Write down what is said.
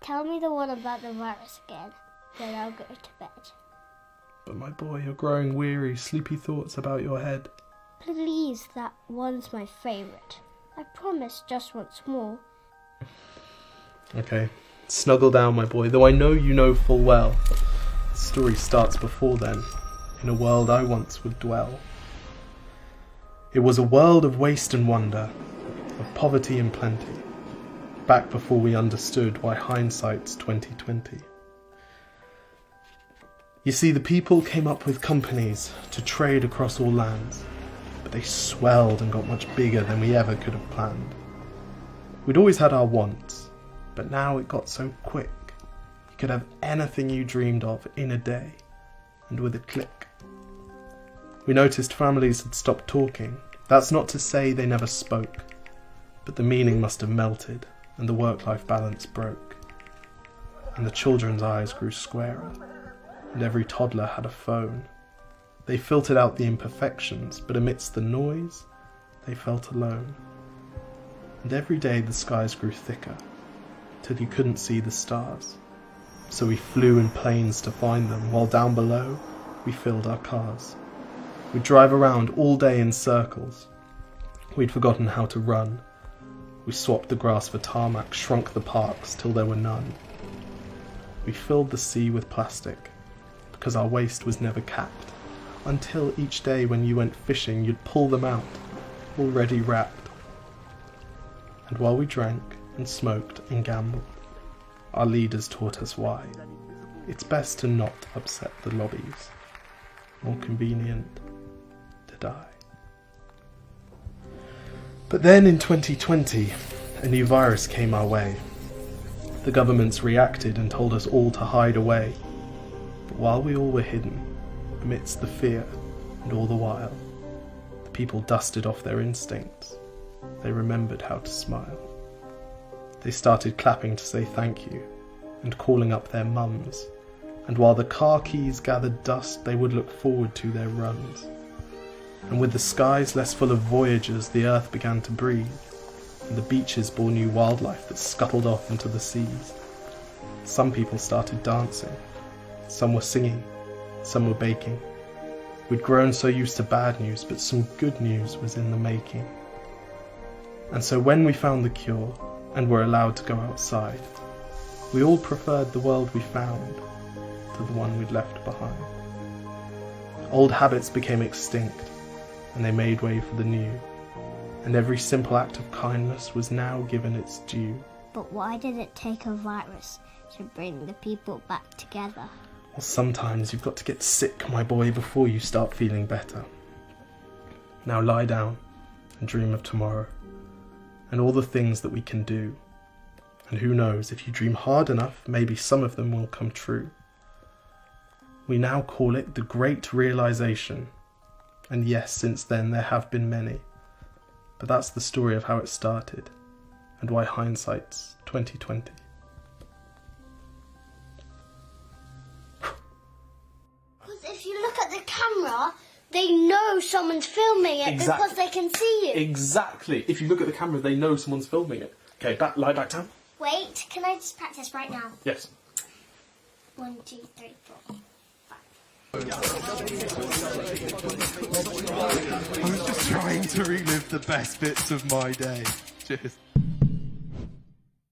Tell me the one about the virus again, then I'll go to bed. But my boy, you're growing weary, sleepy thoughts about your head. Please, that one's my favourite. I promise just once more. Okay, snuggle down, my boy, though I know you know full well. The story starts before then, in a world I once would dwell. It was a world of waste and wonder, of poverty and plenty, back before we understood why hindsight's 2020. You see, the people came up with companies to trade across all lands, but they swelled and got much bigger than we ever could have planned. We'd always had our wants, but now it got so quick. You could have anything you dreamed of in a day, and with a click. We noticed families had stopped talking. That's not to say they never spoke, but the meaning must have melted, and the work-life balance broke. And the children's eyes grew squarer, and every toddler had a phone. They filtered out the imperfections, but amidst the noise, they felt alone. And every day the skies grew thicker, till you couldn't see the stars. So we flew in planes to find them, while down below, we filled our cars. We'd drive around all day in circles. We'd forgotten how to run. We swapped the grass for tarmac, shrunk the parks till there were none. We filled the sea with plastic, because our waste was never capped, until each day when you went fishing you'd pull them out, already wrapped. And while we drank and smoked and gambled, our leaders taught us why. It's best to not upset the lobbies. More convenient to die. But then in 2020, a new virus came our way. The governments reacted and told us all to hide away. But while we all were hidden, amidst the fear, and all the while, the people dusted off their instincts. They remembered how to smile. They started clapping to say thank you, and calling up their mums. And while the car keys gathered dust, they would look forward to their runs. And with the skies less full of voyagers, the earth began to breathe, and the beaches bore new wildlife that scuttled off into the seas. Some people started dancing, some were singing, some were baking. We'd grown so used to bad news, but some good news was in the making. And so when we found the cure, and were allowed to go outside, we all preferred the world we found to the one we'd left behind. Old habits became extinct, and they made way for the new, and every simple act of kindness was now given its due. But why did it take a virus to bring the people back together? Well, sometimes you've got to get sick, my boy, before you start feeling better. Now lie down and dream of tomorrow, and all the things that we can do. And who knows, if you dream hard enough, maybe some of them will come true. We now call it the Great Realization. And yes, since then there have been many. But that's the story of how it started, and why hindsight's 2020. Because if you look at the camera, they know someone's filming it because they can see you. Exactly. If you look at the camera, they know someone's filming it. Okay, lie back down. Wait, can I just practice right now? Yes. 1, 2, 3, 4. I was just trying to relive the best bits of my day. Cheers.